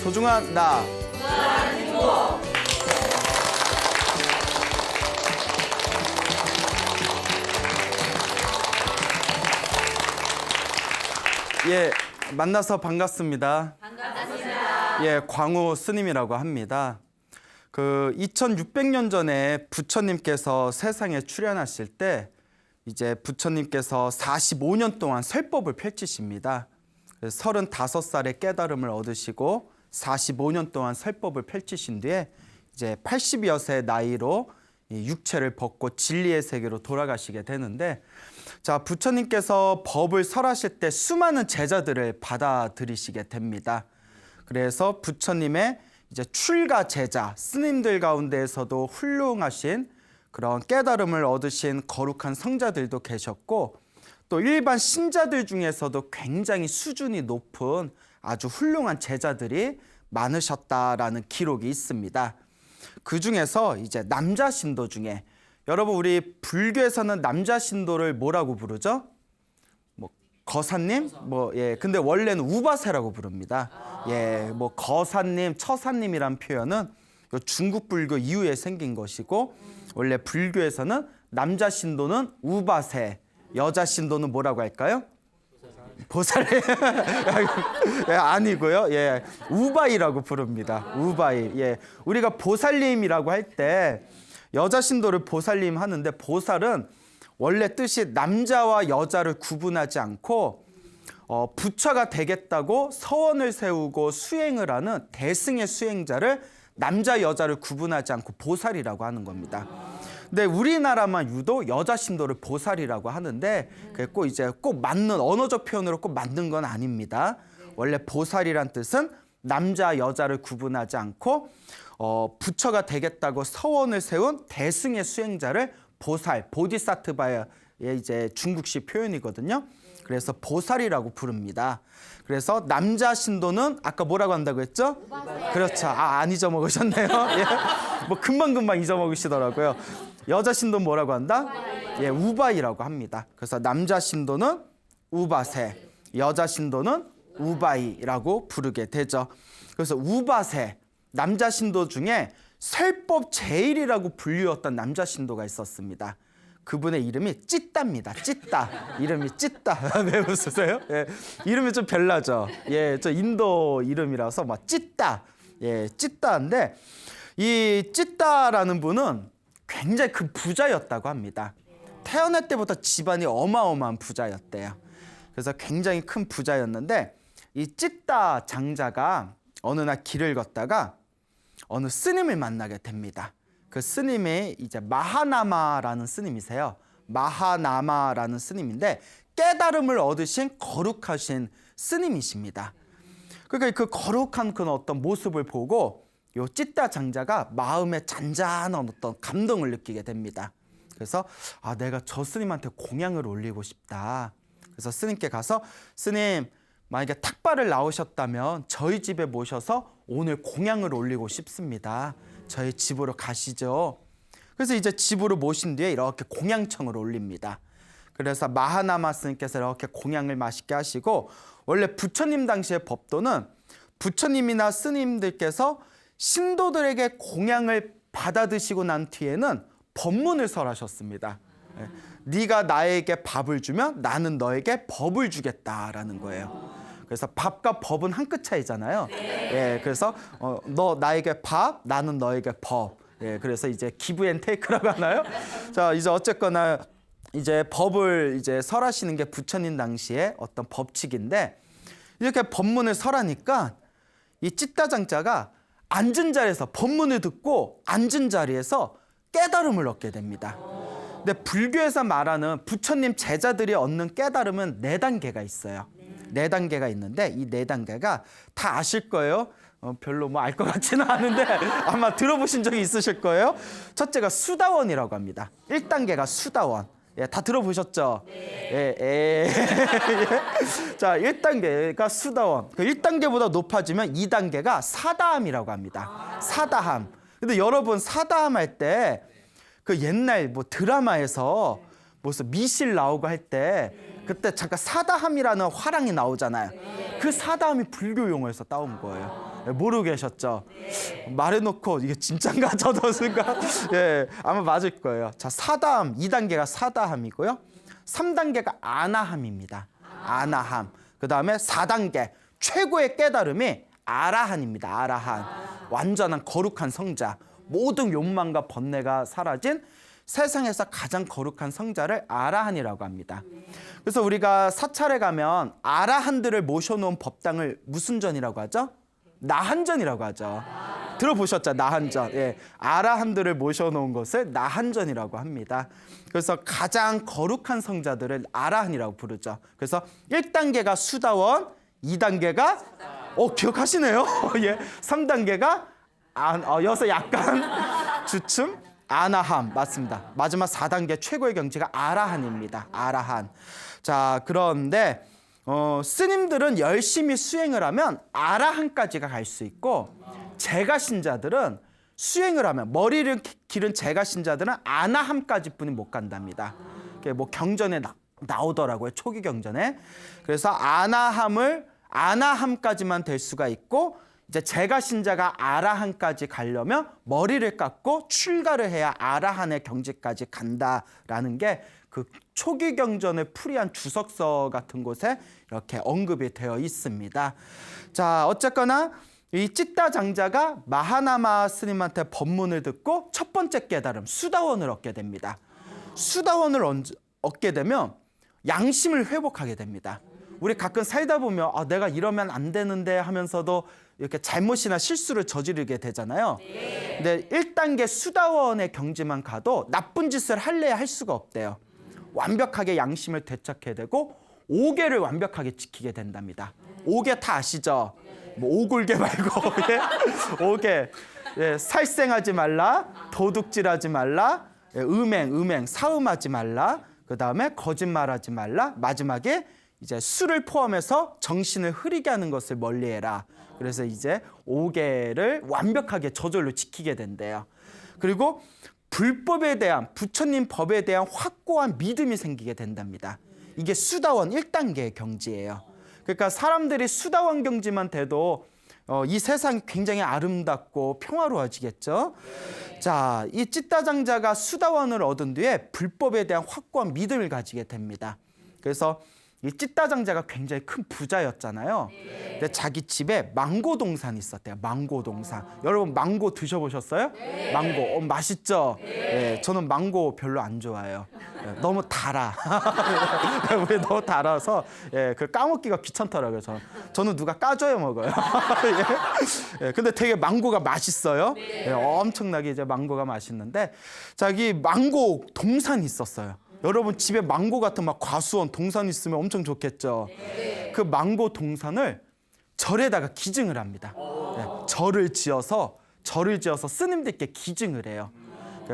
소중한 나. 예, 만나서 반갑습니다. 예, 광우 스님이라고 합니다. 2600년 전에 부처님께서 세상에 출현하실 때 이제 부처님께서 45년 동안 설법을 펼치십니다. 35살의 깨달음을 얻으시고 45년 동안 설법을 펼치신 뒤에 이제 80여세 나이로 이 육체를 벗고 진리의 세계로 돌아가시게 되는데, 자, 부처님께서 법을 설하실 때 수많은 제자들을 받아들이시게 됩니다. 그래서 부처님의 이제 출가 제자, 스님들 가운데에서도 훌륭하신 그런 깨달음을 얻으신 거룩한 성자들도 계셨고, 또 일반 신자들 중에서도 굉장히 수준이 높은 아주 훌륭한 제자들이 많으셨다라는 기록이 있습니다. 그 중에서 이제 남자 신도 중에, 여러분 우리 불교에서는 남자 신도를 뭐라고 부르죠? 뭐 거사님? 예, 근데 원래는 우바세라고 부릅니다. 예, 뭐 거사님, 처사님이란 표현은 중국 불교 이후에 생긴 것이고, 원래 불교에서는 남자 신도는 우바세, 여자 신도는 뭐라고 할까요? 보살. 예, 아니고요. 예, 우바이라고 부릅니다. 우바이. 예, 우리가 보살님이라고 할 때 여자 신도를 보살님 하는데, 보살은 원래 뜻이 남자와 여자를 구분하지 않고 부처가 되겠다고 서원을 세우고 수행을 하는 대승의 수행자를 남자 여자를 구분하지 않고 보살이라고 하는 겁니다. 근데 우리나라만 유독 여자 신도를 보살이라고 하는데, 그게 꼭 이제 꼭 맞는 언어적 표현으로 꼭 맞는 건 아닙니다. 원래 보살이란 뜻은 남자 여자를 구분하지 않고 부처가 되겠다고 서원을 세운 대승의 수행자를 보살, 보디사트바의 이제 중국식 표현이거든요. 그래서 보살이라고 부릅니다. 그래서 남자 신도는 아까 뭐라고 한다고 했죠? 그렇죠. 안 잊어먹으셨네요. 예. 뭐 금방 잊어먹으시더라고요. 여자 신도는 뭐라고 한다? 예, 우바이라고 합니다. 그래서 남자 신도는 우바세, 여자 신도는 우바이라고 부르게 되죠. 그래서 우바세, 남자 신도 중에 설법 제일이라고 불리웠던 남자 신도가 있었습니다. 그분의 이름이 찌따입니다. 찌따. 이름이 찌따. 왜 웃으세요? 예, 이름이 좀 별나죠. 예, 저 인도 이름이라서 막 찌따. 예, 찌따인데, 이 찌따라는 분은 굉장히 큰 부자였다고 합니다. 태어날 때부터 집안이 어마어마한 부자였대요. 그래서 굉장히 큰 부자였는데, 이 찌따 장자가 어느 날 길을 걷다가 어느 스님을 만나게 됩니다. 그 스님이 이제 마하나마라는 스님이세요. 마하나마라는 스님인데 깨달음을 얻으신 거룩하신 스님이십니다. 그러니까 그 거룩한 그 어떤 모습을 보고 요 찌따 장자가 마음에 잔잔한 어떤 감동을 느끼게 됩니다. 그래서 내가 저 스님한테 공양을 올리고 싶다. 그래서 스님께 가서, 스님, 만약에 탁발을 나오셨다면 저희 집에 모셔서 오늘 공양을 올리고 싶습니다. 저희 집으로 가시죠. 그래서 이제 집으로 모신 뒤에 이렇게 공양청을 올립니다. 그래서 마하나마 스님께서 이렇게 공양을 맛있게 하시고, 원래 부처님 당시의 법도는 부처님이나 스님들께서 신도들에게 공양을 받아 드시고 난 뒤에는 법문을 설하셨습니다. 네가 나에게 밥을 주면 나는 너에게 법을 주겠다라는 거예요. 그래서 밥과 법은 한 끗 차이잖아요. 예, 그래서 너 나에게 밥, 나는 너에게 법. 예, 그래서 이제 기브 앤 테이크라고 하나요? 자, 이제 어쨌거나 이제 법을 이제 설하시는 게 부처님 당시에 어떤 법칙인데, 이렇게 법문을 설하니까 이 찌따장자가 앉은 자리에서 법문을 듣고 앉은 자리에서 깨달음을 얻게 됩니다. 근데 불교에서 말하는 부처님 제자들이 얻는 깨달음은 4단계가 있어요. 4단계가 있는데, 이 4단계가 다 아실 거예요. 별로 뭐 알 것 같지는 않은데 아마 들어보신 적이 있으실 거예요. 첫째가 수다원이라고 합니다. 1단계가 수다원. 예, 다 들어보셨죠? 예, 예. 자, 1단계가 수다원. 1단계보다 높아지면 2단계가 사다함이라고 합니다. 사다함. 근데 여러분, 사다함 할 때 그 옛날 뭐 드라마에서 무슨 미실 나오고 할 때 그때 잠깐 사다함이라는 화랑이 나오잖아요. 그 사다함이 불교 용어에서 따온 거예요. 모르고 계셨죠? 말해놓고 이게 진짠가 저도 순간 예, 아마 맞을 거예요. 자, 사다함 2단계가 사다함이고요. 3단계가 아나함입니다. 아나함. 그 다음에 4단계 최고의 깨달음이 아라한입니다. 아라한. 완전한 거룩한 성자. 모든 욕망과 번뇌가 사라진 세상에서 가장 거룩한 성자를 아라한이라고 합니다. 그래서 우리가 사찰에 가면 아라한들을 모셔놓은 법당을 무슨 전이라고 하죠? 나한전이라고 하죠. 들어보셨죠? 나한전. 예, 아라한들을 모셔놓은 것을 나한전이라고 합니다. 그래서 가장 거룩한 성자들을 아라한이라고 부르죠. 그래서 1단계가 수다원, 2단계가 기억하시네요. 예, 3단계가 여기서 약간 주춤, 아나함 맞습니다. 마지막 4단계 최고의 경지가 아라한입니다. 아라한. 자, 그런데 스님들은 열심히 수행을 하면 아라한까지가 갈 수 있고 제가 신자들은 수행을 하면 머리를 기른 제가 신자들은 아나함까지뿐이 못 간답니다. 뭐 경전에 나오더라고요. 초기 경전에. 그래서 아나함까지만 될 수가 있고 이제 제가 신자가 아라한까지 가려면 머리를 깎고 출가를 해야 아라한의 경지까지 간다라는 게 그 초기 경전의 풀이한 주석서 같은 곳에 이렇게 언급이 되어 있습니다. 자, 어쨌거나 이 찌따 장자가 마하나마 스님한테 법문을 듣고 첫 번째 깨달음 수다원을 얻게 됩니다. 수다원을 얻게 되면 양심을 회복하게 됩니다. 우리 가끔 살다 보면 내가 이러면 안 되는데 하면서도 이렇게 잘못이나 실수를 저지르게 되잖아요. 근데 1단계 수다원의 경지만 가도 나쁜 짓을 할래야 할 수가 없대요. 완벽하게 양심을 되찾게 되고 5계를 완벽하게 지키게 된답니다. 5계 다 아시죠? 뭐 오골계 말고 5계. 예, 살생하지 말라, 도둑질하지 말라, 예, 음행, 사음하지 말라, 그 다음에 거짓말하지 말라, 마지막에 이제 술을 포함해서 정신을 흐리게 하는 것을 멀리해라. 그래서 이제 5계를 완벽하게 저절로 지키게 된대요. 그리고 불법에 대한 부처님 법에 대한 확고한 믿음이 생기게 된답니다. 이게 수다원 1단계의 경지예요. 그러니까 사람들이 수다원 경지만 돼도 이 세상이 굉장히 아름답고 평화로워지겠죠. 자, 이 찌따장자가 수다원을 얻은 뒤에 불법에 대한 확고한 믿음을 가지게 됩니다. 그래서 이 찌따장자가 굉장히 큰 부자였잖아요. 근데 자기 집에 망고 동산이 있었대요. 망고 동산. 여러분 망고 드셔보셨어요? 망고 맛있죠? 네, 저는 망고 별로 안 좋아해요. 너무 달아. 왜 너무 달아서 그 까먹기가 귀찮더라고요. 저는 누가 까줘야 먹어요. 근데 되게 망고가 맛있어요. 엄청나게 이제 망고가 맛있는데 자기 망고 동산이 있었어요. 여러분 집에 망고 같은 막 과수원 동산 있으면 엄청 좋겠죠. 그 망고 동산을 절에다가 기증을 합니다. 절을 지어서 스님들께 기증을 해요.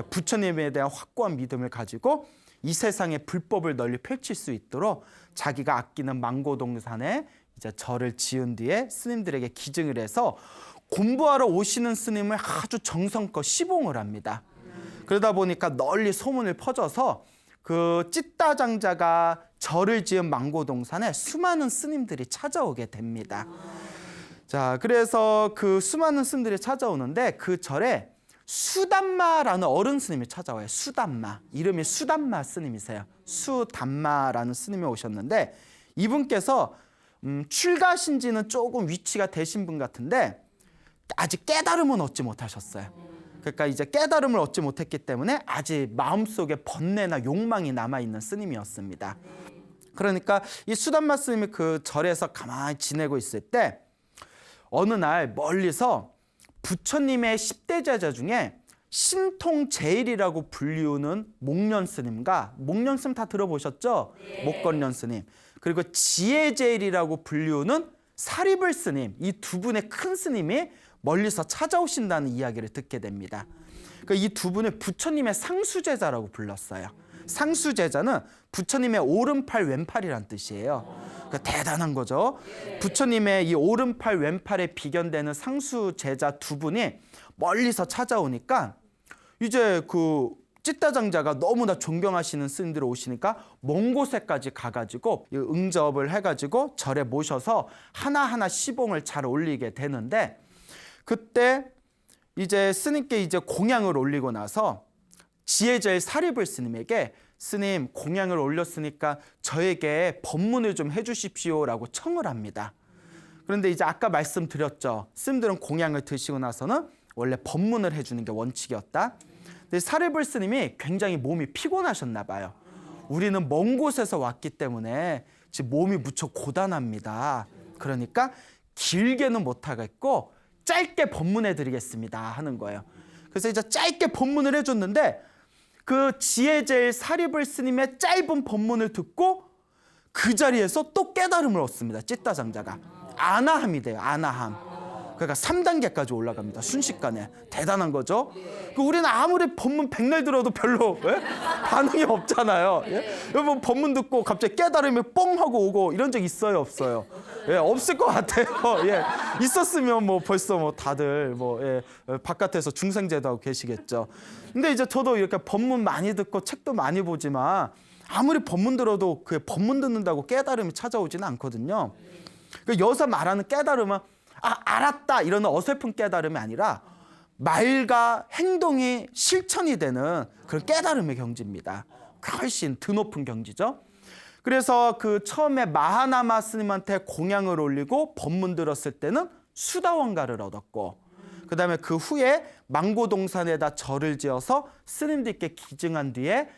부처님에 대한 확고한 믿음을 가지고 이 세상에 불법을 널리 펼칠 수 있도록 자기가 아끼는 망고 동산에 이제 절을 지은 뒤에 스님들에게 기증을 해서 공부하러 오시는 스님을 아주 정성껏 시봉을 합니다. 그러다 보니까 널리 소문을 퍼져서 그 찌따장자가 절을 지은 망고동산에 수많은 스님들이 찾아오게 됩니다. 자, 그래서 그 수많은 스님들이 찾아오는데 그 절에 수담마라는 어른 스님이 찾아와요. 수담마. 이름이 수담마 스님이세요. 수담마라는 스님이 오셨는데 이분께서 출가하신 지는 조금 위치가 되신 분 같은데 아직 깨달음은 얻지 못하셨어요. 그러니까 이제 깨달음을 얻지 못했기 때문에 아직 마음속에 번뇌나 욕망이 남아있는 스님이었습니다. 그러니까 이 수담마 스님이 그 절에서 가만히 지내고 있을 때 어느 날 멀리서 부처님의 10대 제자 중에 신통제일이라고 불리우는 목련 스님과 목련 스님 다 들어보셨죠? 목건련 스님. 그리고 지혜제일이라고 불리우는 사리불 스님. 이 두 분의 큰 스님이 멀리서 찾아오신다는 이야기를 듣게 됩니다. 그러니까 이 두 분을 부처님의 상수제자라고 불렀어요. 상수제자는 부처님의 오른팔 왼팔이란 뜻이에요. 그러니까 대단한 거죠. 부처님의 이 오른팔 왼팔에 비견되는 상수제자 두 분이 멀리서 찾아오니까 이제 그 찌따 장자가 너무나 존경하시는 스님들이 오시니까 먼 곳에까지 가가지고 응접을 해가지고 절에 모셔서 하나하나 시봉을 잘 올리게 되는데, 그때 이제 스님께 이제 공양을 올리고 나서 지혜제일 사리불 스님에게 스님 공양을 올렸으니까 저에게 법문을 좀 해주십시오라고 청을 합니다. 그런데 이제 아까 말씀드렸죠. 스님들은 공양을 드시고 나서는 원래 법문을 해주는 게 원칙이었다. 근데 사리불 스님이 굉장히 몸이 피곤하셨나 봐요. 우리는 먼 곳에서 왔기 때문에 지금 몸이 무척 고단합니다. 그러니까 길게는 못하겠고 짧게 법문해 드리겠습니다 하는 거예요. 그래서 이제 짧게 법문을 해줬는데 그 지혜제일 사리불 스님의 짧은 법문을 듣고 그 자리에서 또 깨달음을 얻습니다. 찌따 장자가. 아나함이 돼요. 아나함. 그러니까 3단계까지 올라갑니다. 순식간에. 대단한 거죠. 우리는 아무리 법문 백날 들어도 별로 반응이 없잖아요. 여러분 법문 듣고 갑자기 깨달음이 뻥 하고 오고 이런 적 있어요? 없어요? 없을 것 같아요. 있었으면 뭐 벌써 뭐 다들 바깥에서 중생제도 하고 계시겠죠. 근데 이제 저도 이렇게 법문 많이 듣고 책도 많이 보지만 아무리 법문 들어도 그 법문 듣는다고 깨달음이 찾아오지는 않거든요. 여기서 말하는 깨달음은 알았다 이런 어설픈 깨달음이 아니라 말과 행동이 실천이 되는 그런 깨달음의 경지입니다. 훨씬 드높은 경지죠. 그래서 그 처음에 마하나마 스님한테 공양을 올리고 법문 들었을 때는 수다원가를 얻었고, 그 다음에 그 후에 망고동산에다 절을 지어서 스님들께 기증한 뒤에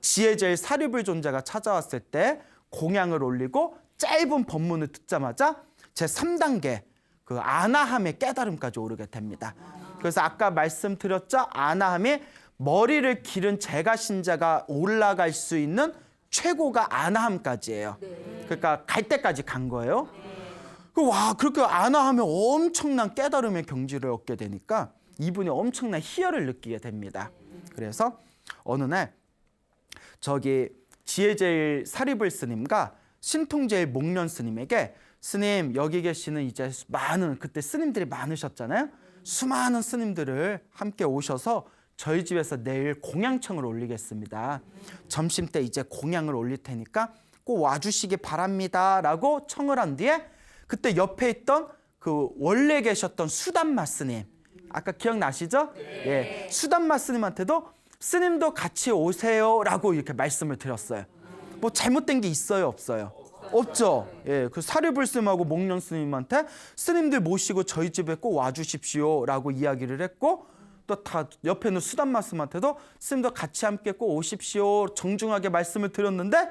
지혜제일 사리불 존자가 찾아왔을 때 공양을 올리고 짧은 법문을 듣자마자 제3단계 그 아나함의 깨달음까지 오르게 됩니다. 그래서 아까 말씀드렸죠. 아나함이 머리를 기른 제가신자가 올라갈 수 있는 최고가 아나함까지예요. 그러니까 갈 때까지 간 거예요. 와, 그렇게 아나함에 엄청난 깨달음의 경지를 얻게 되니까 이분이 엄청난 희열을 느끼게 됩니다. 그래서 어느 날 저기 지혜제일 사리불 스님과 신통제일 목련 스님에게 스님 여기 계시는 이제 많은 그때 스님들이 많으셨잖아요. 수많은 스님들을 함께 오셔서 저희 집에서 내일 공양청을 올리겠습니다. 점심 때 이제 공양을 올릴 테니까 꼭 와주시기 바랍니다라고 청을 한 뒤에 그때 옆에 있던 그 원래 계셨던 수담마 스님, 아까 기억나시죠? 예, 수담마 스님한테도 스님도 같이 오세요라고 이렇게 말씀을 드렸어요. 뭐 잘못된 게 있어요, 없어요? 없죠. 예, 그 사리불 스님하고 목련 스님한테 스님들 모시고 저희 집에 꼭 와주십시오라고 이야기를 했고, 또 다 옆에 있는 수담마 스님한테도 스님도 같이 함께 꼭 오십시오 정중하게 말씀을 드렸는데,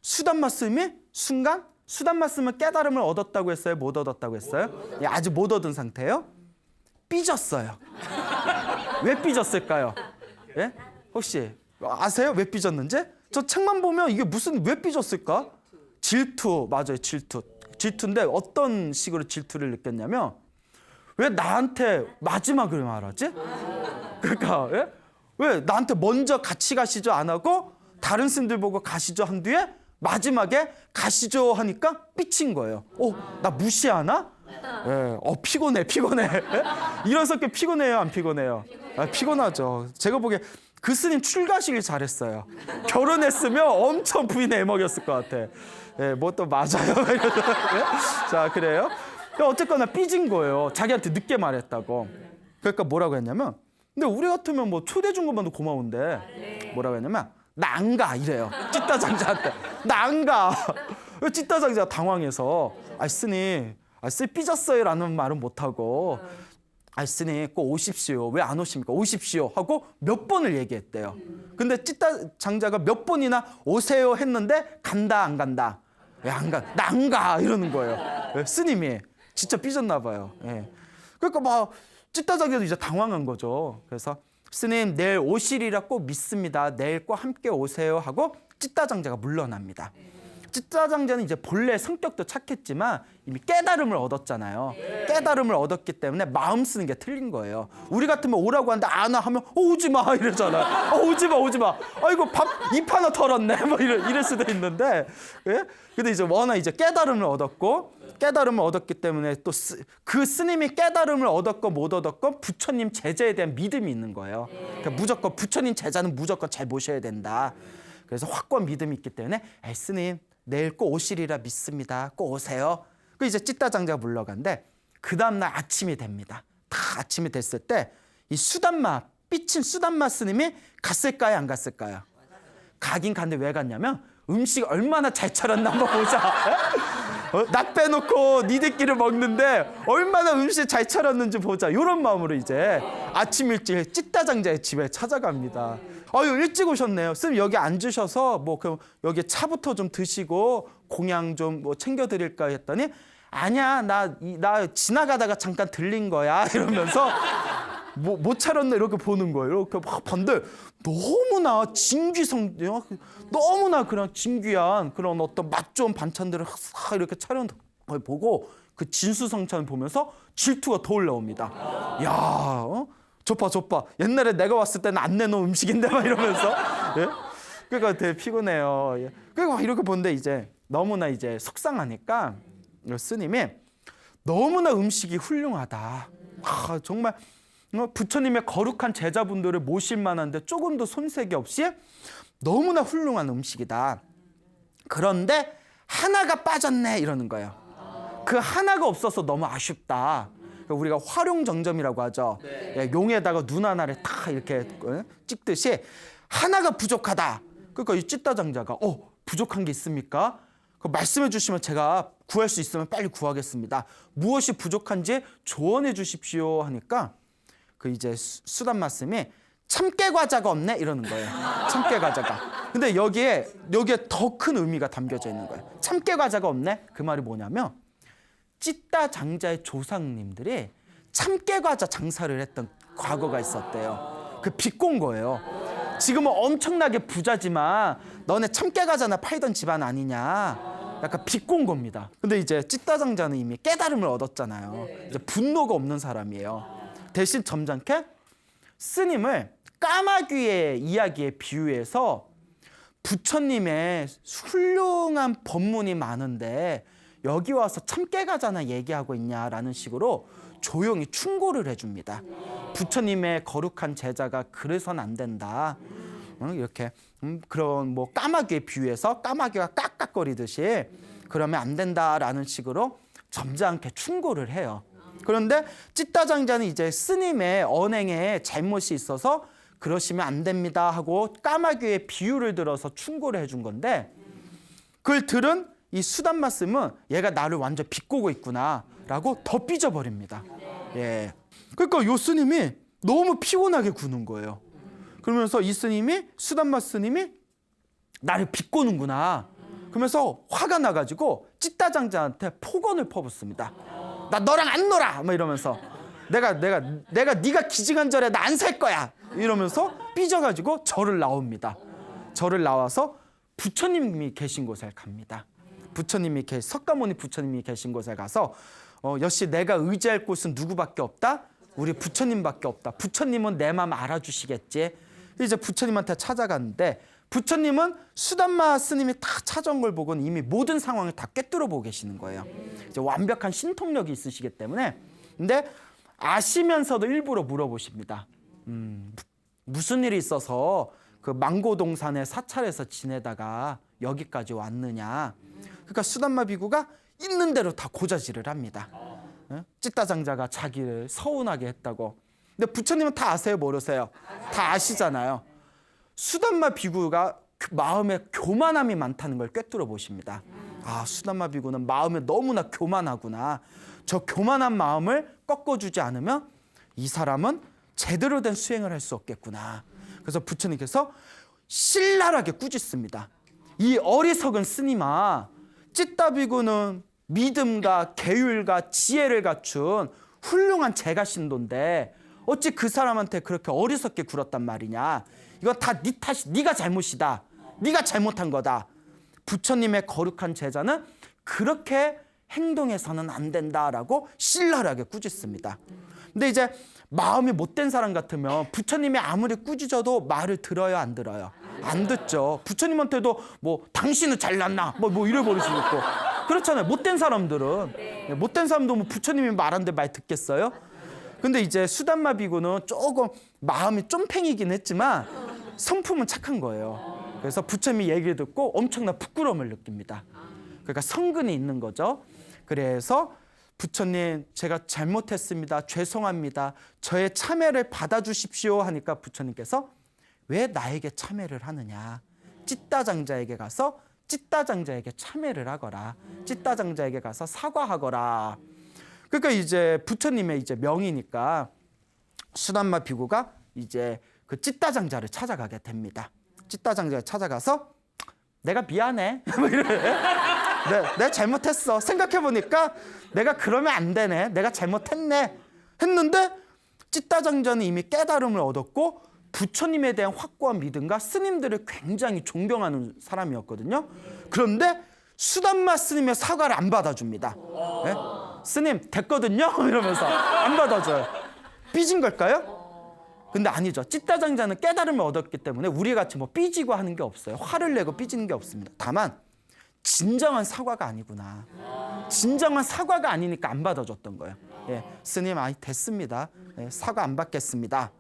수담마 스님이 순간 수담마 스님은 깨달음을 얻었다고 했어요? 못 얻었다고 했어요? 예, 아직 못 얻은 상태예요. 삐졌어요. 왜 삐졌을까요? 예? 혹시 아세요? 왜 삐졌는지? 저 책만 보면 이게 무슨 왜 삐졌을까? 질투, 맞아요. 질투인데 어떤 식으로 질투를 느꼈냐면, 왜 나한테 마지막으로 말하지? 그러니까 왜 나한테 먼저 같이 가시죠 안 하고 다른 스님들 보고 가시죠 한 뒤에 마지막에 가시죠 하니까 삐친 거예요. 나 무시하나? 예, 피곤해. 예? 이런 성격 피곤해요, 안 피곤해요? 피곤하죠. 제가 보기에 그 스님 출가시길 잘했어요. 결혼했으면 엄청 부인의 애먹였을 것 같아. 예, 뭐 또 맞아요. 예? 자, 그래요. 어쨌거나 삐진 거예요. 자기한테 늦게 말했다고. 그러니까 뭐라고 했냐면, 근데 우리 같으면 뭐 초대 준 것만도 고마운데 뭐라고 했냐면, 나 안 가 이래요. 찌따 장자한테. 나 안 가. 찌따 장자가 당황해서 스님 삐졌어요 라는 말은 못하고, 스님 꼭 오십시오. 왜 안 오십니까? 오십시오 하고 몇 번을 얘기했대요. 근데 찌따 장자가 몇 번이나 오세요 했는데 간다 안 간다? 왜 안 가? 나 안 가 이러는 거예요. 스님이 진짜 삐졌나 봐요. 예. 그러니까 막 찌따 장자도 이제 당황한 거죠. 그래서 스님 내일 오시리라 꼭 믿습니다. 내일 꼭 함께 오세요 하고 찌따 장자가 물러납니다. 찌따장자는 이제 본래 성격도 착했지만 이미 깨달음을 얻었잖아요. 깨달음을 얻었기 때문에 마음 쓰는 게 틀린 거예요. 우리 같으면 오라고 하는데 안 와 하면 오지 마 이러잖아요. 오지 마, 오지 마. 아이고 밥 입 하나 털었네. 뭐 이럴 수도 있는데, 예? 근데 이제 워낙 이제 깨달음을 얻었고, 깨달음을 얻었기 때문에 또 그 스님이 깨달음을 얻었건 못 얻었건 부처님 제자에 대한 믿음이 있는 거예요. 그러니까 무조건 부처님 제자는 무조건 잘 모셔야 된다. 그래서 확고한 믿음이 있기 때문에 에이, 스님 내일 꼭 오시리라 믿습니다. 꼭 오세요. 그 이제 찌따장자가 물러간데 그 다음날 아침이 됩니다. 다 아침이 됐을 때 이 수담마 삐친 수담마 스님이 갔을까요, 안 갔을까요? 가긴 갔는데 왜 갔냐면 음식 얼마나 잘 차렸나 한번 보자. 나 빼놓고 니들끼리 먹는데 얼마나 음식 잘 차렸는지 보자. 이런 마음으로 이제 아침 일찍 찌따장자의 집에 찾아갑니다. 아유 일찍 오셨네요. 스님 여기 앉으셔서 뭐 그럼 여기 차부터 좀 드시고 공양 좀 뭐 챙겨드릴까 했더니 아니야 나 지나가다가 잠깐 들린 거야 이러면서 못 차렸네 이렇게 보는 거예요. 이렇게 막 봤는데 너무나 진귀성, 너무나 그냥 진귀한 그런 어떤 맛 좋은 반찬들을 싹 이렇게 차려놓은 걸 보고 그 진수성찬을 보면서 질투가 더 올라옵니다. 야, 좁봐. 옛날에 내가 왔을 때는 안 내놓은 음식인데 막 이러면서, 예? 그러니까 되게 피곤해요. 예. 그리고 이렇게 보는데 이제 너무나 이제 속상하니까 스님이 너무나 음식이 훌륭하다. 정말. 부처님의 거룩한 제자분들을 모실 만한데 조금도 손색이 없이 너무나 훌륭한 음식이다. 그런데 하나가 빠졌네 이러는 거예요. 그 하나가 없어서 너무 아쉽다. 우리가 활용정점이라고 하죠. 예, 용에다가 눈 하나를 탁 이렇게 찍듯이 하나가 부족하다. 그러니까 이 찌따장자가 부족한 게 있습니까? 말씀해 주시면 제가 구할 수 있으면 빨리 구하겠습니다. 무엇이 부족한지 조언해 주십시오 하니까 그 이제 수담 말씀이 참깨 과자가 없네 이러는 거예요. 참깨 과자가. 근데 여기에 더 큰 의미가 담겨져 있는 거예요. 참깨 과자가 없네. 그 말이 뭐냐면 찌따장자의 조상님들이 참깨 과자 장사를 했던 과거가 있었대요. 그 비꼰 거예요. 지금은 엄청나게 부자지만 너네 참깨 과자나 팔던 집안 아니냐. 약간 비꼰 겁니다. 근데 이제 찌따장자는 이미 깨달음을 얻었잖아요. 이제 분노가 없는 사람이에요. 대신 점잖게 스님을 까마귀의 이야기에 비유해서 부처님의 훌륭한 법문이 많은데 여기 와서 참깨 과자나 얘기하고 있냐라는 식으로 조용히 충고를 해줍니다. 부처님의 거룩한 제자가 그래서는 안 된다. 이렇게 그런 뭐 까마귀에 비유해서 까마귀가 깍깍거리듯이 그러면 안 된다라는 식으로 점잖게 충고를 해요. 그런데 찌따장자는 이제 스님의 언행에 잘못이 있어서 그러시면 안 됩니다 하고 까마귀의 비유를 들어서 충고를 해준 건데 그걸 들은 이 수담 말씀은 얘가 나를 완전 비꼬고 있구나 라고 더 삐져버립니다. 예. 그러니까 요 스님이 너무 피곤하게 구는 거예요. 그러면서 이 스님이 수담마 스님이 나를 비꼬는구나. 그러면서 화가 나가지고 찌따장자한테 폭언을 퍼붓습니다. 나 너랑 안 놀아. 막 이러면서 내가 네가 기증한 절에 나 안 살 거야. 이러면서 삐져가지고 절을 나옵니다. 절을 나와서 부처님이 계신 곳에 갑니다. 석가모니 부처님이 계신 곳에 가서 역시 내가 의지할 곳은 누구밖에 없다. 우리 부처님밖에 없다. 부처님은 내 마음 알아주시겠지. 이제 부처님한테 찾아갔는데 부처님은 수담마 스님이 다 찾아온 걸 보고는 이미 모든 상황을 다 꿰뚫어 보고 계시는 거예요. 이제 완벽한 신통력이 있으시기 때문에. 근데 아시면서도 일부러 물어보십니다. 무슨 일이 있어서 그 망고동산의 사찰에서 지내다가 여기까지 왔느냐. 그러니까 수담마 비구가 있는 대로 다 고자질을 합니다. 찌따장자가 자기를 서운하게 했다고. 근데 부처님은 다 아세요, 모르세요? 다 아시잖아요. 수담마 비구가 마음에 교만함이 많다는 걸 꿰뚫어 보십니다. 아, 수담마 비구는 마음에 너무나 교만하구나. 저 교만한 마음을 꺾어주지 않으면 이 사람은 제대로 된 수행을 할 수 없겠구나. 그래서 부처님께서 신랄하게 꾸짖습니다. 이 어리석은 스님아, 찌따 비구는 믿음과 계율과 지혜를 갖춘 훌륭한 제가신도인데 어찌 그 사람한테 그렇게 어리석게 굴었단 말이냐. 이건 다 네 탓이, 네가 잘못이다. 네가 잘못한 거다. 부처님의 거룩한 제자는 그렇게 행동해서는 안 된다라고 신랄하게 꾸짖습니다. 근데 이제 마음이 못된 사람 같으면 부처님이 아무리 꾸짖어도 말을 들어요, 안 들어요? 안 듣죠. 부처님한테도 뭐 당신은 잘났나 뭐 이래 버릴 수도 있고 그렇잖아요. 못된 사람들은 못된 사람도 뭐 부처님이 말하는데 말 듣겠어요? 근데 이제 수담마 비구는 조금 마음이 쫌팽이긴 했지만 성품은 착한 거예요. 그래서 부처님이 얘기를 듣고 엄청난 부끄러움을 느낍니다. 그러니까 성근이 있는 거죠. 그래서 부처님 제가 잘못했습니다. 죄송합니다. 저의 참회를 받아주십시오 하니까 부처님께서 왜 나에게 참회를 하느냐. 찌따장자에게 가서 찌따장자에게 참회를 하거라. 찌따장자에게 가서 사과하거라. 그러니까 이제 부처님의 이제 명이니까 수담마 비구가 이제 그 찌따장자를 찾아가게 됩니다. 찌따장자를 찾아가서 내가 미안해. 뭐 이래. 내가 잘못했어. 생각해보니까 내가 그러면 안 되네. 내가 잘못했네. 했는데 찌따장자는 이미 깨달음을 얻었고 부처님에 대한 확고한 믿음과 스님들을 굉장히 존경하는 사람이었거든요. 그런데 수담마 스님의 사과를 안 받아줍니다. 네? 스님 됐거든요. 이러면서 안 받아줘요. 삐진 걸까요? 근데 아니죠. 찌따장자는 깨달음을 얻었기 때문에 우리같이 뭐 삐지고 하는 게 없어요. 화를 내고 삐지는 게 없습니다. 다만 진정한 사과가 아니구나. 진정한 사과가 아니니까 안 받아줬던 거예요. 예, 스님 됐습니다. 예, 사과 안 받겠습니다.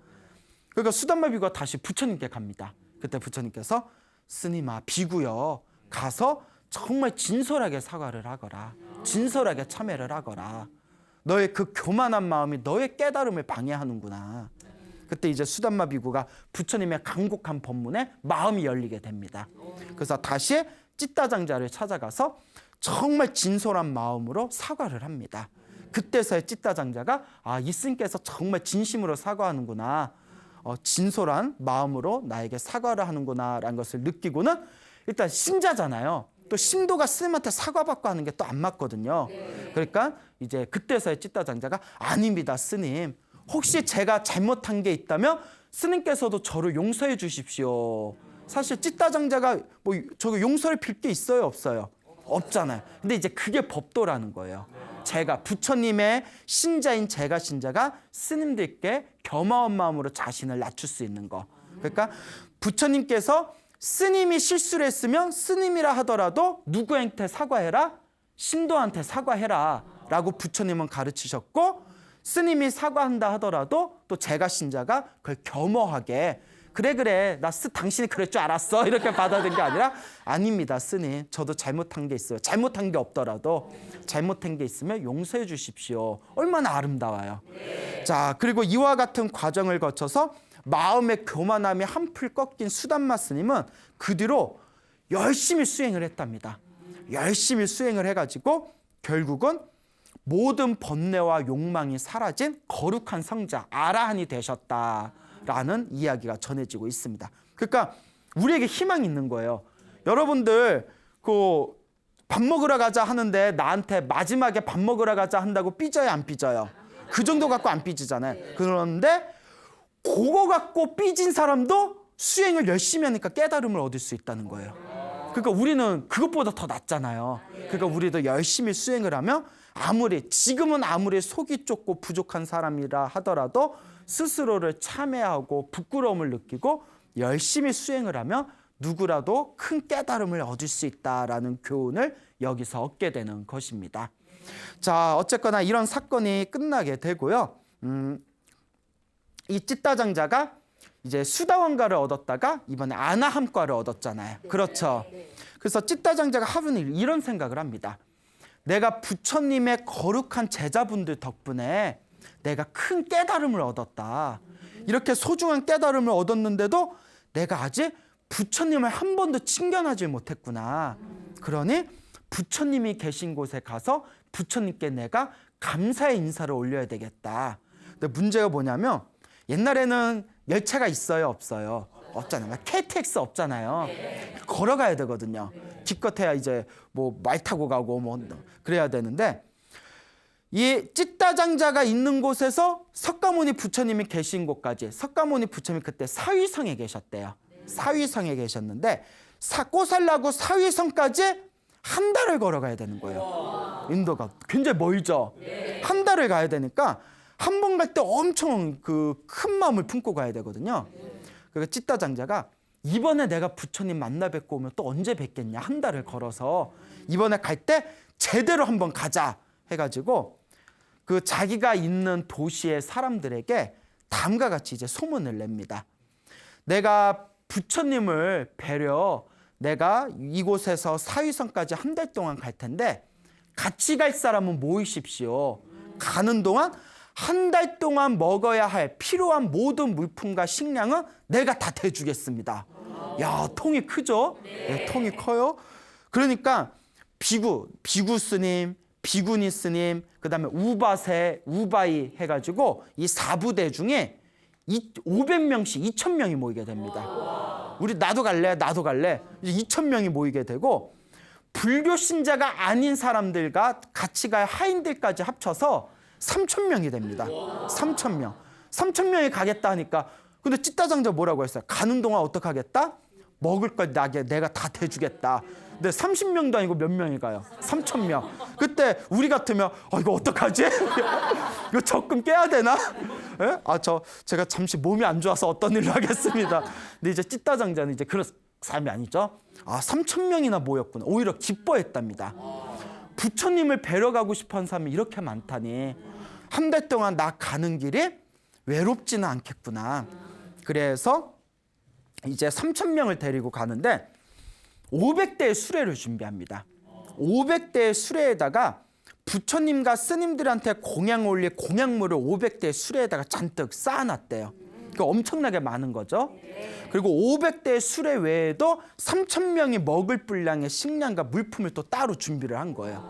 그러니까 수담마 비구가 다시 부처님께 갑니다. 그때 부처님께서 스님아 비구여 가서 정말 진솔하게 사과를 하거라. 진솔하게 참회를 하거라. 너의 그 교만한 마음이 너의 깨달음을 방해하는구나. 그때 이제 수담마 비구가 부처님의 간곡한 법문에 마음이 열리게 됩니다. 그래서 다시 찌따장자를 찾아가서 정말 진솔한 마음으로 사과를 합니다. 그때서야 찌따장자가 이 스님께서 정말 진심으로 사과하는구나. 진솔한 마음으로 나에게 사과를 하는구나 라는 것을 느끼고는 일단 신자잖아요. 또 신도가 스님한테 사과받고 하는 게 또 안 맞거든요. 그러니까 이제 그때서야 찌따장자가 아닙니다 스님. 혹시 제가 잘못한 게 있다면 스님께서도 저를 용서해 주십시오. 사실 찌따장자가 뭐 저거 용서를 빌 게 있어요 없어요? 없잖아요. 근데 이제 그게 법도라는 거예요. 제가 부처님의 신자인 제가 신자가 스님들께 겸허한 마음으로 자신을 낮출 수 있는 거. 그러니까 부처님께서 스님이 실수를 했으면 스님이라 하더라도 누구한테 사과해라? 신도한테 사과해라 라고 부처님은 가르치셨고 스님이 사과한다 하더라도 또 제가 신자가 그걸 겸허하게 그래 나 당신이 그럴 줄 알았어 이렇게 받아들인 게 아니라 아닙니다 스님 저도 잘못한 게 있어요. 잘못한 게 없더라도 잘못한 게 있으면 용서해 주십시오. 얼마나 아름다워요. 자 그리고 이와 같은 과정을 거쳐서 마음의 교만함이 한풀 꺾인 수담마 스님은 그 뒤로 열심히 수행을 했답니다. 열심히 수행을 해가지고 결국은 모든 번뇌와 욕망이 사라진 거룩한 성자 아라한이 되셨다라는 이야기가 전해지고 있습니다. 그러니까 우리에게 희망이 있는 거예요. 여러분들 그 밥 먹으러 가자 하는데 나한테 마지막에 밥 먹으러 가자 한다고 삐져요 안 삐져요? 그 정도 갖고 안 삐지잖아요. 그런데 그거 갖고 삐진 사람도 수행을 열심히 하니까 깨달음을 얻을 수 있다는 거예요. 그러니까 우리는 그것보다 더 낫잖아요. 그러니까 우리도 열심히 수행을 하면 지금은 아무리 속이 좁고 부족한 사람이라 하더라도 스스로를 참회하고 부끄러움을 느끼고 열심히 수행을 하면 누구라도 큰 깨달음을 얻을 수 있다라는 교훈을 여기서 얻게 되는 것입니다. 자, 어쨌거나 이런 사건이 끝나게 되고요. 이 찌따장자가 이제 수다원가를 얻었다가 이번에 아나함과를 얻었잖아요. 그렇죠. 그래서 찌따장자가 하루는 이런 생각을 합니다. 내가 부처님의 거룩한 제자분들 덕분에 내가 큰 깨달음을 얻었다. 이렇게 소중한 깨달음을 얻었는데도 내가 아직 부처님을 한 번도 친견하지 못했구나. 그러니 부처님이 계신 곳에 가서 부처님께 내가 감사의 인사를 올려야 되겠다. 근데 문제가 뭐냐면 옛날에는 열차가 있어요 없어요? 없잖아요. KTX 없잖아요. 걸어가야 되거든요. 기껏해야 이제 뭐 말 타고 가고 뭐 그래야 되는데 이 찌따장자가 있는 곳에서 석가모니 부처님이 계신 곳까지 석가모니 부처님이 그때 사위성에 계셨대요. 사위성에 계셨는데 꼬살라고 사위성까지 한 달을 걸어가야 되는 거예요. 인도가 굉장히 멀죠. 한 달을 가야 되니까 한 번 갈 때 엄청 그 큰 마음을 품고 가야 되거든요. 그러니까 찌따 장자가 이번에 내가 부처님 만나 뵙고 오면 또 언제 뵙겠냐, 한 달을 걸어서 이번에 갈 때 제대로 한번 가자 해가지고 그 자기가 있는 도시의 사람들에게 다음과 같이 이제 소문을 냅니다. 내가 부처님을 뵈려 내가 이곳에서 사위성까지 한 달 동안 갈 텐데 같이 갈 사람은 모이십시오. 가는 동안 한 달 동안 먹어야 할 필요한 모든 물품과 식량은 내가 다 대주겠습니다. 야, 통이 크죠? 네, 통이 커요. 그러니까 비구 스님, 비구니 스님, 그다음에 우바세, 우바이 해가지고 이 4부대 중에 500명씩 2,000명이 모이게 됩니다. 우리 나도 갈래. 이제 2,000명이 모이게 되고 불교 신자가 아닌 사람들과 같이 갈 하인들까지 합쳐서 3,000명이 됩니다. 3,000명. 3,000명이 가겠다 하니까 근데 찌따장자 뭐라고 했어요? 가는 동안 어떡하겠다? 먹을 걸 내가 다 대주겠다. 근데 30명도 아니고 몇 명이 가요? 3,000명. 그때 우리 같으면 이거 어떡하지? 이거 적금 깨야 되나? 예? 제가 잠시 몸이 안 좋아서 어떤 일로 하겠습니다. 근데 이제 찌따장자는 이제 그런 사람이 아니죠. 3,000명이나 모였구나. 오히려 기뻐했답니다. 부처님을 뵈러 가고 싶어하는 사람이 이렇게 많다니 한 달 동안 나 가는 길이 외롭지는 않겠구나. 그래서 이제 3,000명을 데리고 가는데 500대의 수레를 준비합니다. 500대의 수레에다가 부처님과 스님들한테 공양 올릴 공양물을 500대의 수레에다가 잔뜩 쌓아놨대요. 그러니까 엄청나게 많은 거죠. 그리고 500대의 수레 외에도 3,000명이 먹을 분량의 식량과 물품을 또 따로 준비를 한 거예요.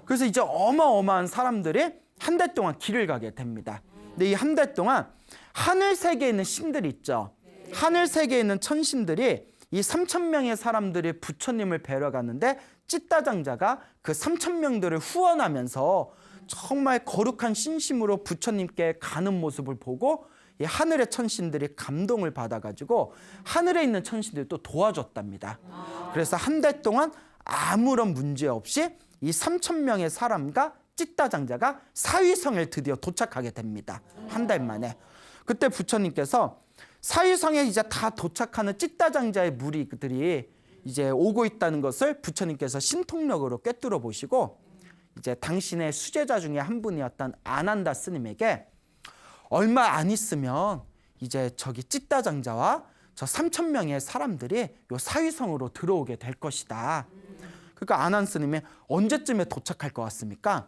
그래서 이제 어마어마한 사람들이 한 달 동안 길을 가게 됩니다. 근데 이 한 달 동안 하늘 세계에 있는 신들 있죠. 하늘 세계에 있는 천신들이 이 3,000명의 사람들이 부처님을 뵈러 갔는데 찌따장자가 그 3,000명들을 후원하면서 정말 거룩한 신심으로 부처님께 가는 모습을 보고 이 하늘의 천신들이 감동을 받아가지고 하늘에 있는 천신들이 또 도와줬답니다. 그래서 한 달 동안 아무런 문제 없이 이 3,000명의 사람과 찌따장자가 사위성에 드디어 도착하게 됩니다. 한 달 만에. 그때 부처님께서 사위성에 이제 다 도착하는 찌따장자의 무리들이 이제 오고 있다는 것을 부처님께서 신통력으로 꿰뚫어 보시고 이제 당신의 수제자 중에 한 분이었던 아난다 스님에게 얼마 안 있으면 이제 저기 찌따장자와 저 3,000명의 사람들이 요 사위성으로 들어오게 될 것이다. 그러니까 아난 스님이 언제쯤에 도착할 것 같습니까?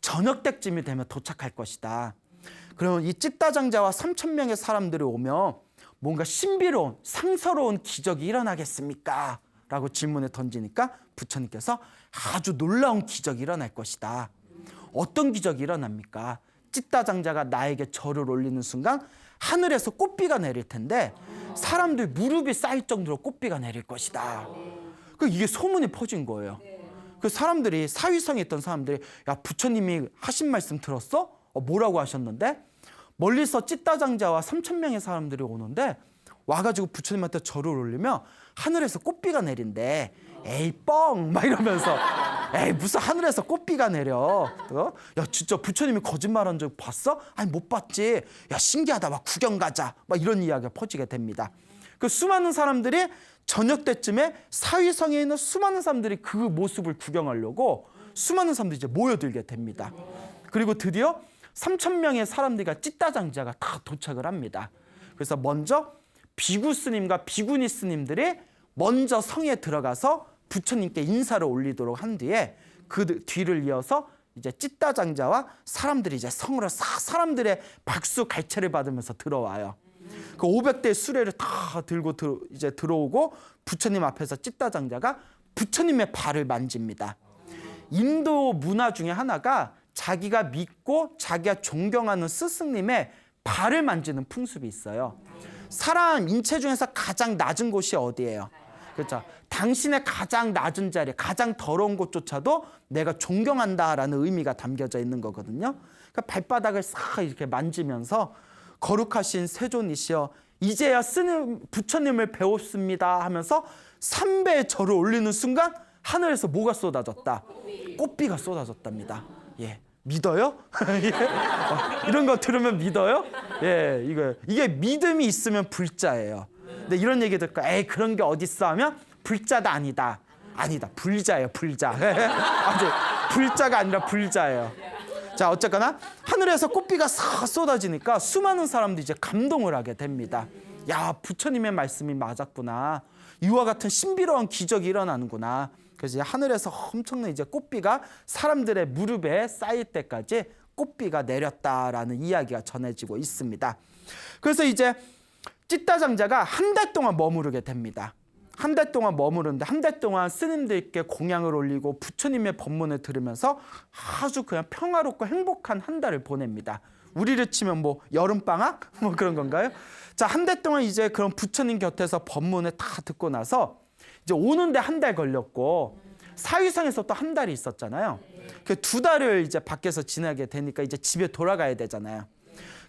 저녁 때쯤이 되면 도착할 것이다. 그러면 이 찌따장자와 3,000명의 사람들이 오면 뭔가 신비로운 상서로운 기적이 일어나겠습니까? 라고 질문을 던지니까 부처님께서 아주 놀라운 기적이 일어날 것이다. 어떤 기적이 일어납니까? 찌따장자가 나에게 절을 올리는 순간 하늘에서 꽃비가 내릴 텐데 사람들 무릎이 쌓일 정도로 꽃비가 내릴 것이다. 이게 소문이 퍼진 거예요. 그 사람들이 사위성에 있던 사람들이 야, 부처님이 하신 말씀 들었어? 뭐라고 하셨는데? 멀리서 찌따장자와 3,000명의 사람들이 오는데 와가지고 부처님한테 절을 올리면 하늘에서 꽃비가 내린대. 에이 뻥! 막 이러면서 에이 무슨 하늘에서 꽃비가 내려. 야 진짜 부처님이 거짓말한 적 봤어? 아니 못 봤지. 야 신기하다. 막 구경 가자. 막 이런 이야기가 퍼지게 됩니다. 그 수많은 사람들이 저녁 때쯤에 사위성에 있는 수많은 사람들이 그 모습을 구경하려고 수많은 사람들이 이제 모여들게 됩니다. 그리고 드디어 3,000명의 사람들과 찌따장자가 다 도착을 합니다. 그래서 먼저 비구 스님과 비구니 스님들이 먼저 성에 들어가서 부처님께 인사를 올리도록 한 뒤에 그 뒤를 이어서 이제 찌따장자와 사람들이 이제 성으로 싹 사람들의 박수 갈채를 받으면서 들어와요. 그 500대 수레를 다 들고 이제 들어오고 부처님 앞에서 찌따장자가 부처님의 발을 만집니다. 인도 문화 중에 하나가 자기가 믿고 자기가 존경하는 스승님의 발을 만지는 풍습이 있어요. 사람 인체 중에서 가장 낮은 곳이 어디예요? 그렇죠. 당신의 가장 낮은 자리, 가장 더러운 곳조차도 내가 존경한다라는 의미가 담겨져 있는 거거든요. 그러니까 발바닥을 싹 이렇게 만지면서 거룩하신 세존이시여 이제야 부처님을 배웠습니다 하면서 삼배의 절을 올리는 순간 하늘에서 뭐가 쏟아졌다? 꽃비가 쏟아졌답니다. 예. 믿어요? 예. 이런 거 들으면 믿어요? 예, 이게 믿음이 있으면 불자예요. 근데 이런 얘기 들까? 에이, 그런 게 어딨어 하면 불자다. 아니다, 불자예요, 불자. 아주 불자가 아니라 불자예요. 자, 어쨌거나 하늘에서 꽃비가 싹 쏟아지니까 수많은 사람들이 이제 감동을 하게 됩니다. 야, 부처님의 말씀이 맞았구나. 이와 같은 신비로운 기적이 일어나는구나. 그래서 이제 하늘에서 엄청난 이제 꽃비가 사람들의 무릎에 쌓일 때까지 꽃비가 내렸다라는 이야기가 전해지고 있습니다. 그래서 이제 찌따장자가 한 달 동안 머무르게 됩니다. 한 달 동안 머무르는데 한 달 동안 스님들께 공양을 올리고 부처님의 법문을 들으면서 아주 그냥 평화롭고 행복한 한 달을 보냅니다. 우리를 치면 뭐 여름방학? 뭐 그런 건가요? 자, 한 달 동안 이제 그런 부처님 곁에서 법문을 다 듣고 나서 이제 오는데 한 달 걸렸고 사위성에서 또 한 달이 있었잖아요. 그 2달을 이제 밖에서 지나게 되니까 이제 집에 돌아가야 되잖아요.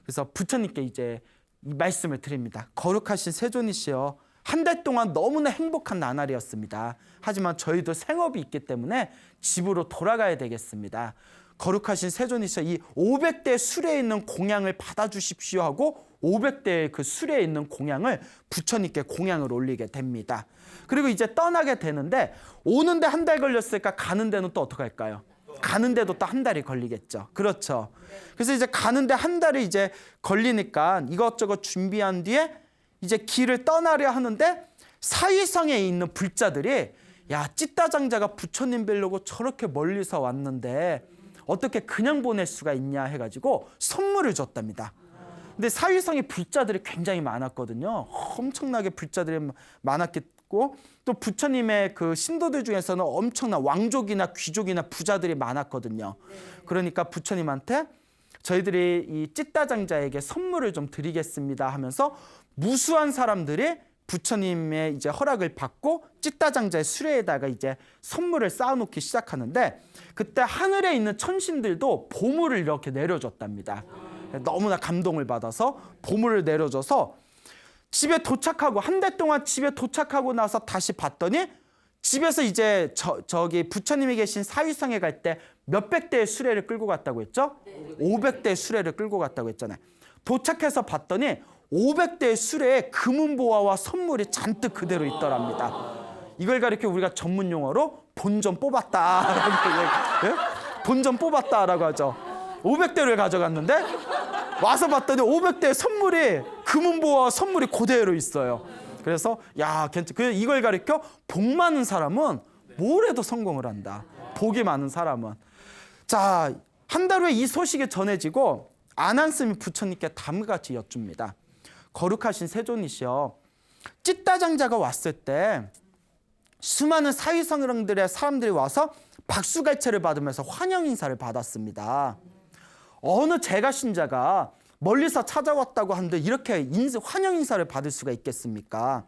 그래서 부처님께 이제 이 말씀을 드립니다. 거룩하신 세존이시여, 한 달 동안 너무나 행복한 나날이었습니다. 하지만 저희도 생업이 있기 때문에 집으로 돌아가야 되겠습니다. 거룩하신 세존이시여, 이 500대 수레에 있는 공양을 받아주십시오 하고 500대의 그 수레에 있는 공양을 부처님께 공양을 올리게 됩니다. 그리고 이제 떠나게 되는데 오는데 한 달 걸렸으니까 가는 데는 또 어떻게 할까요? 가는 데도 또 한 달이 걸리겠죠. 그렇죠. 그래서 이제 가는데 한 달이 이제 걸리니까 이것저것 준비한 뒤에 이제 길을 떠나려 하는데 사위성에 있는 불자들이 야, 찌따장자가 부처님 뵈려고 저렇게 멀리서 왔는데 어떻게 그냥 보낼 수가 있냐 해가지고 선물을 줬답니다. 근데 사위성의 불자들이 굉장히 많았거든요. 엄청나게 불자들이 많았겠고 또 부처님의 그 신도들 중에서는 엄청난 왕족이나 귀족이나 부자들이 많았거든요. 그러니까 부처님한테 저희들이 이 찌따장자에게 선물을 좀 드리겠습니다 하면서 무수한 사람들이 부처님의 이제 허락을 받고 찌따장자의 수레에다가 이제 선물을 쌓아놓기 시작하는데 그때 하늘에 있는 천신들도 보물을 이렇게 내려줬답니다. 너무나 감동을 받아서 보물을 내려줘서 집에 도착하고 한 달 동안 집에 도착하고 나서 다시 봤더니 집에서 이제 저기 부처님이 계신 사위성에 갈 때 몇백 대의 수레를 끌고 갔다고 했죠? 500대의 수레를 끌고 갔다고 했잖아요. 도착해서 봤더니 500대의 수레에 금은보화와 선물이 잔뜩 그대로 있더랍니다. 이걸 가리켜 우리가 전문 용어로 본전 뽑았다. 예? 본전 뽑았다라고 하죠. 500대를 가져갔는데 와서 봤더니 500대의 선물이 금은보화와 선물이 그대로 있어요. 그래서 야, 이걸 가리켜 복 많은 사람은 뭘 해도 성공을 한다. 복이 많은 사람은. 자, 한 달 후에 이 소식이 전해지고 안한스님이 부처님께 다음같이 여쭙니다. 거룩하신 세존이시여, 찌따장자가 왔을 때 수많은 사위성들의 사람들이 와서 박수갈채를 받으면서 환영 인사를 받았습니다. 어느 제가신자가 멀리서 찾아왔다고 하는데 이렇게 환영 인사를 받을 수가 있겠습니까?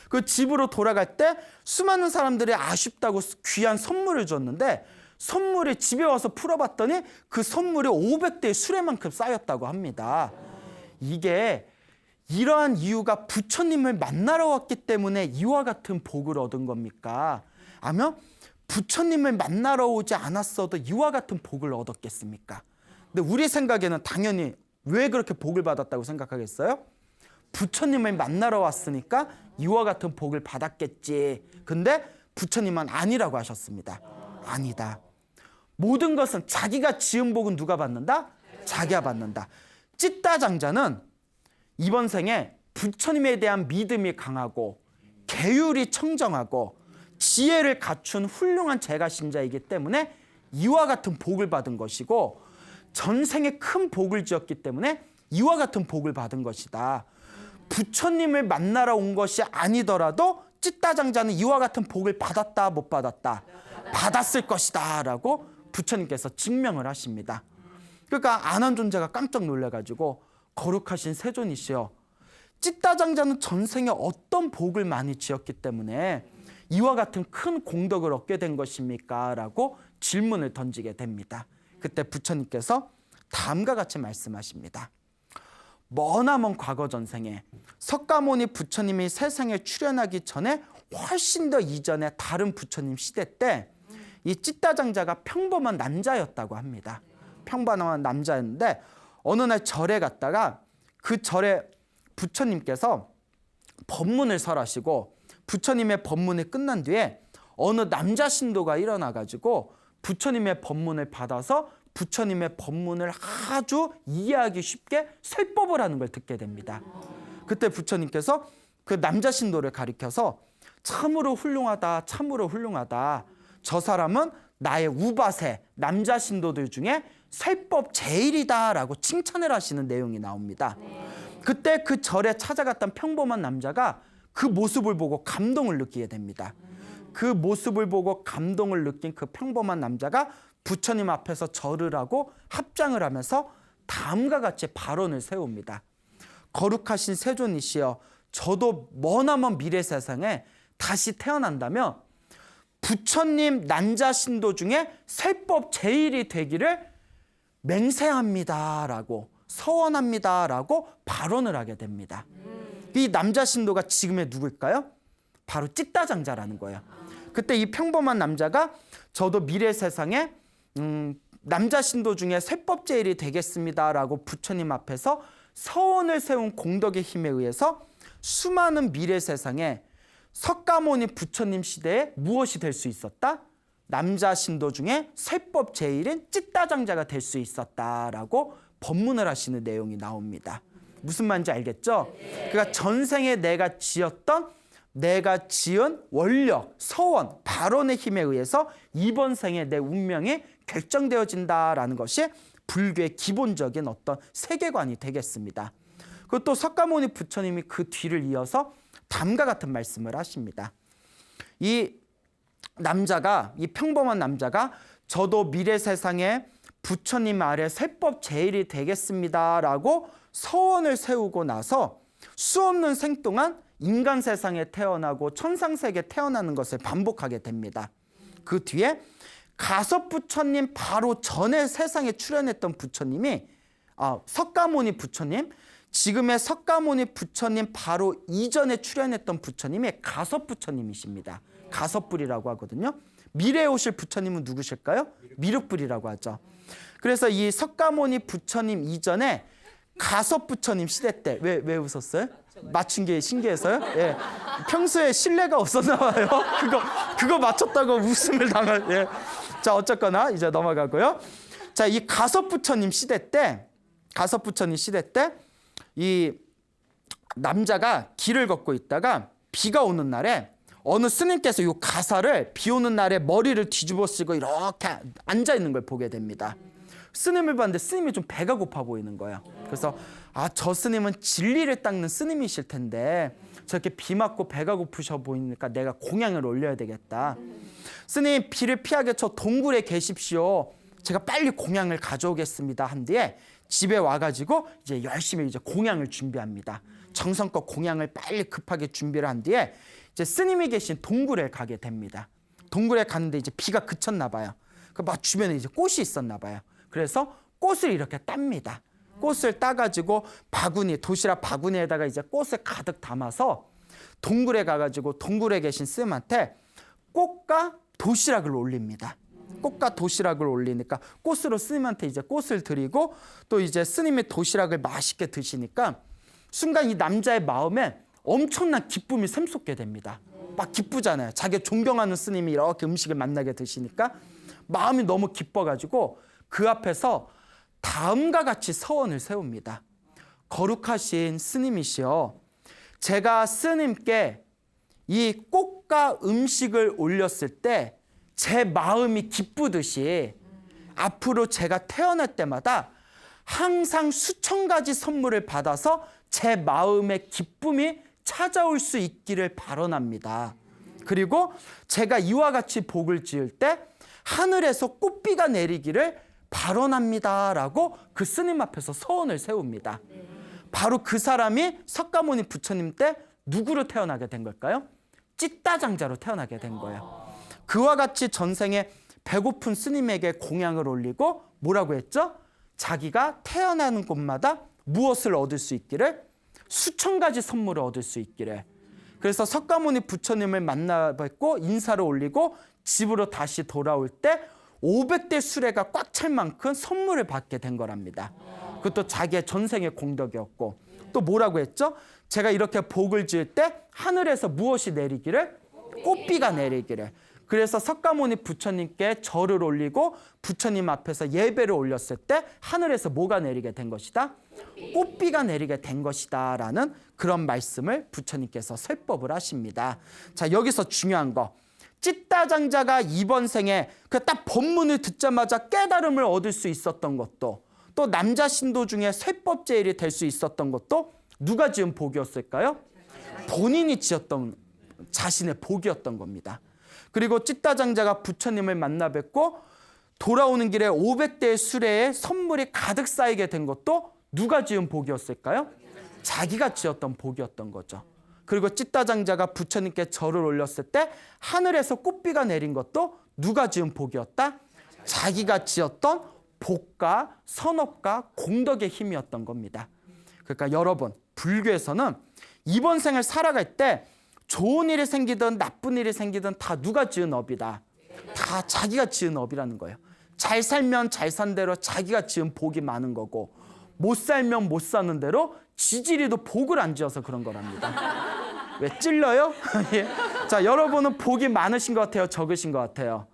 그 집으로 돌아갈 때 수많은 사람들이 아쉽다고 귀한 선물을 줬는데 선물이 집에 와서 풀어봤더니 그 선물이 500대의 수레만큼 쌓였다고 합니다. 이게 이러한 이유가 부처님을 만나러 왔기 때문에 이와 같은 복을 얻은 겁니까? 아니면 부처님을 만나러 오지 않았어도 이와 같은 복을 얻었겠습니까? 근데 우리 생각에는 당연히 왜 그렇게 복을 받았다고 생각하겠어요? 부처님을 만나러 왔으니까 이와 같은 복을 받았겠지. 근데 부처님은 아니라고 하셨습니다. 아니다. 모든 것은 자기가 지은 복은 누가 받는다? 자기가 받는다. 찌따장자는 이번 생에 부처님에 대한 믿음이 강하고 계율이 청정하고 지혜를 갖춘 훌륭한 제가신자이기 때문에 이와 같은 복을 받은 것이고 전생에 큰 복을 지었기 때문에 이와 같은 복을 받은 것이다. 부처님을 만나러 온 것이 아니더라도 찌따장자는 이와 같은 복을 받았다, 못 받았다? 받았을 것이다 라고 부처님께서 증명을 하십니다. 그러니까 안한존재가 깜짝 놀라가지고 거룩하신 세존이시여, 찌따장자는 전생에 어떤 복을 많이 지었기 때문에 이와 같은 큰 공덕을 얻게 된 것입니까? 라고 질문을 던지게 됩니다. 그때 부처님께서 다음과 같이 말씀하십니다. 머나먼 과거 전생에 석가모니 부처님이 세상에 출현하기 전에 훨씬 더 이전에 다른 부처님 시대 때 이 찌따장자가 평범한 남자였다고 합니다. 평범한 남자였는데 어느 날 절에 갔다가 그 절에 부처님께서 법문을 설하시고 부처님의 법문이 끝난 뒤에 어느 남자 신도가 일어나가지고 부처님의 법문을 받아서 부처님의 법문을 아주 이해하기 쉽게 설법을 하는 걸 듣게 됩니다. 그때 부처님께서 그 남자 신도를 가리켜서 참으로 훌륭하다, 참으로 훌륭하다. 저 사람은 나의 우바세, 남자 신도들 중에 설법 제일이다라고 칭찬을 하시는 내용이 나옵니다. 그때 그 절에 찾아갔던 평범한 남자가 그 모습을 보고 감동을 느끼게 됩니다. 그 모습을 보고 감동을 느낀 그 평범한 남자가 부처님 앞에서 절을 하고 합장을 하면서 다음과 같이 발언을 세웁니다. 거룩하신 세존이시여, 저도 머나먼 미래 세상에 다시 태어난다면 부처님 남자 신도 중에 설법 제일이 되기를 맹세합니다라고, 서원합니다라고 발언을 하게 됩니다. 이 남자 신도가 지금의 누구일까요? 바로 찌따장자라는 거예요. 그때 이 평범한 남자가 저도 미래 세상에 남자 신도 중에 설법 제일이 되겠습니다라고 부처님 앞에서 서원을 세운 공덕의 힘에 의해서 수많은 미래 세상에 석가모니 부처님 시대에 무엇이 될 수 있었다? 남자 신도 중에 설법 제일인 찌따장자가 될 수 있었다라고 법문을 하시는 내용이 나옵니다. 무슨 말인지 알겠죠? 그러니까 전생에 내가 지은 원력, 서원, 발언의 힘에 의해서 이번 생에 내 운명이 결정되어진다라는 것이 불교의 기본적인 어떤 세계관이 되겠습니다. 그것도 석가모니 부처님이 그 뒤를 이어서 다음과 같은 말씀을 하십니다. 이 남자가, 이 평범한 남자가 저도 미래 세상에 부처님 아래 설법 제일이 되겠습니다라고 서원을 세우고 나서 수없는 생 동안 인간 세상에 태어나고 천상세계에 태어나는 것을 반복하게 됩니다. 그 뒤에 가섭 부처님 바로 전에 세상에 출현했던 부처님이 석가모니 부처님, 지금의 석가모니 부처님 바로 이전에 출현했던 부처님이 가섭 부처님이십니다. 가섭불이라고 하거든요. 미래에 오실 부처님은 누구실까요? 미륵불이라고 하죠. 그래서 이 석가모니 부처님 이전에 가섭 부처님 시대 때 왜 웃었어요? 맞춘 게 신기해서요? 예. 평소에 신뢰가 없었나 봐요. 그거 맞췄다고 웃음을 당할. 예. 자, 어쨌거나 이제 넘어가고요. 자, 이 가섭 부처님 시대 때 이 남자가 길을 걷고 있다가 비가 오는 날에 어느 스님께서 이 가사를 비 오는 날에 머리를 뒤집어 쓰고 이렇게 앉아 있는 걸 보게 됩니다. 스님을 봤는데 스님이 좀 배가 고파 보이는 거예요. 그래서 저 스님은 진리를 닦는 스님이실 텐데 저렇게 비 맞고 배가 고프셔 보이니까 내가 공양을 올려야 되겠다. 스님, 비를 피하게 저 동굴에 계십시오. 제가 빨리 공양을 가져오겠습니다. 한 뒤에 집에 와가지고 이제 열심히 이제 공양을 준비합니다. 정성껏 공양을 빨리 급하게 준비를 한 뒤에 이제 스님이 계신 동굴에 가게 됩니다. 동굴에 갔는데 이제 비가 그쳤나 봐요. 그 막 주변에 이제 꽃이 있었나 봐요. 그래서 꽃을 이렇게 땁니다. 꽃을 따가지고 도시락 바구니에다가 이제 꽃을 가득 담아서 동굴에 가가지고 동굴에 계신 스님한테 꽃과 도시락을 올립니다. 꽃과 도시락을 올리니까 꽃으로 스님한테 이제 꽃을 드리고 또 이제 스님이 도시락을 맛있게 드시니까 순간 이 남자의 마음에 엄청난 기쁨이 샘솟게 됩니다. 막 기쁘잖아요. 자기 존경하는 스님이 이렇게 음식을 만나게 드시니까 마음이 너무 기뻐가지고 그 앞에서 다음과 같이 서원을 세웁니다. 거룩하신 스님이시여, 제가 스님께 이 꽃과 음식을 올렸을 때 제 마음이 기쁘듯이 앞으로 제가 태어날 때마다 항상 수천 가지 선물을 받아서 제 마음의 기쁨이 찾아올 수 있기를 발언합니다. 그리고 제가 이와 같이 복을 지을 때 하늘에서 꽃비가 내리기를 발언합니다라고 그 스님 앞에서 서원을 세웁니다. 바로 그 사람이 석가모니 부처님 때 누구로 태어나게 된 걸까요? 찌따장자로 태어나게 된 거예요. 그와 같이 전생에 배고픈 스님에게 공양을 올리고 뭐라고 했죠? 자기가 태어나는 곳마다 무엇을 얻을 수 있기를? 수천 가지 선물을 얻을 수 있기를. 그래서 석가모니 부처님을 만나 뵙고 인사를 올리고 집으로 다시 돌아올 때 500대 수레가 꽉 찰 만큼 선물을 받게 된 거랍니다. 그것도 자기의 전생의 공덕이었고, 또 뭐라고 했죠? 제가 이렇게 복을 지을 때 하늘에서 무엇이 내리기를? 꽃비가 내리기를. 그래서 석가모니 부처님께 절을 올리고 부처님 앞에서 예배를 올렸을 때 하늘에서 뭐가 내리게 된 것이다? 꽃비가 내리게 된 것이다 라는 그런 말씀을 부처님께서 설법을 하십니다. 자, 여기서 중요한 거, 찌따장자가 이번 생에 그 딱 법문을 듣자마자 깨달음을 얻을 수 있었던 것도, 또 남자 신도 중에 설법제일이 될 수 있었던 것도 누가 지은 복이었을까요? 본인이 지었던 자신의 복이었던 겁니다. 그리고 찌따장자가 부처님을 만나 뵙고 돌아오는 길에 500대의 수레에 선물이 가득 쌓이게 된 것도 누가 지은 복이었을까요? 자기가 지었던 복이었던 거죠. 그리고 찌따장자가 부처님께 절을 올렸을 때 하늘에서 꽃비가 내린 것도 누가 지은 복이었다? 자기가 지었던 복과 선업과 공덕의 힘이었던 겁니다. 그러니까 여러분, 불교에서는 이번 생을 살아갈 때 좋은 일이 생기든 나쁜 일이 생기든 다 누가 지은 업이다. 다 자기가 지은 업이라는 거예요. 잘 살면 잘 산 대로 자기가 지은 복이 많은 거고, 못 살면 못 사는 대로 지지리도 복을 안 지어서 그런 거랍니다. 왜 찔러요? 예. 자, 여러분은 복이 많으신 것 같아요? 적으신 것 같아요?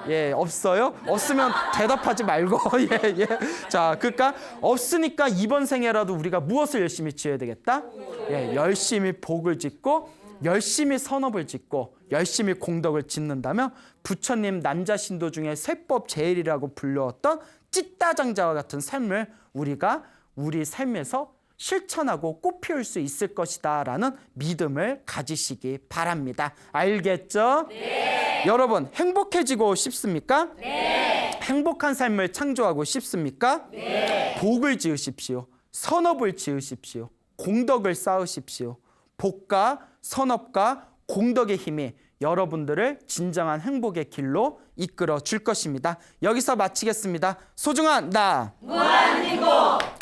예, 없어요? 없으면 대답하지 말고. 예, 예. 자, 그러니까 없으니까 이번 생에라도 우리가 무엇을 열심히 지어야 되겠다? 예, 열심히 복을 짓고 열심히 선업을 짓고 열심히 공덕을 짓는다면 부처님 남자 신도 중에 세법 제일이라고 불렸던 찌따장자와 같은 삶을 우리가 우리 삶에서 실천하고 꽃피울 수 있을 것이다 라는 믿음을 가지시기 바랍니다. 알겠죠? 네. 여러분, 행복해지고 싶습니까? 네. 행복한 삶을 창조하고 싶습니까? 네. 복을 지으십시오. 선업을 지으십시오. 공덕을 쌓으십시오. 복과 선업과 공덕의 힘이 여러분들을 진정한 행복의 길로 이끌어 줄 것입니다. 여기서 마치겠습니다. 소중한 나 무한행복.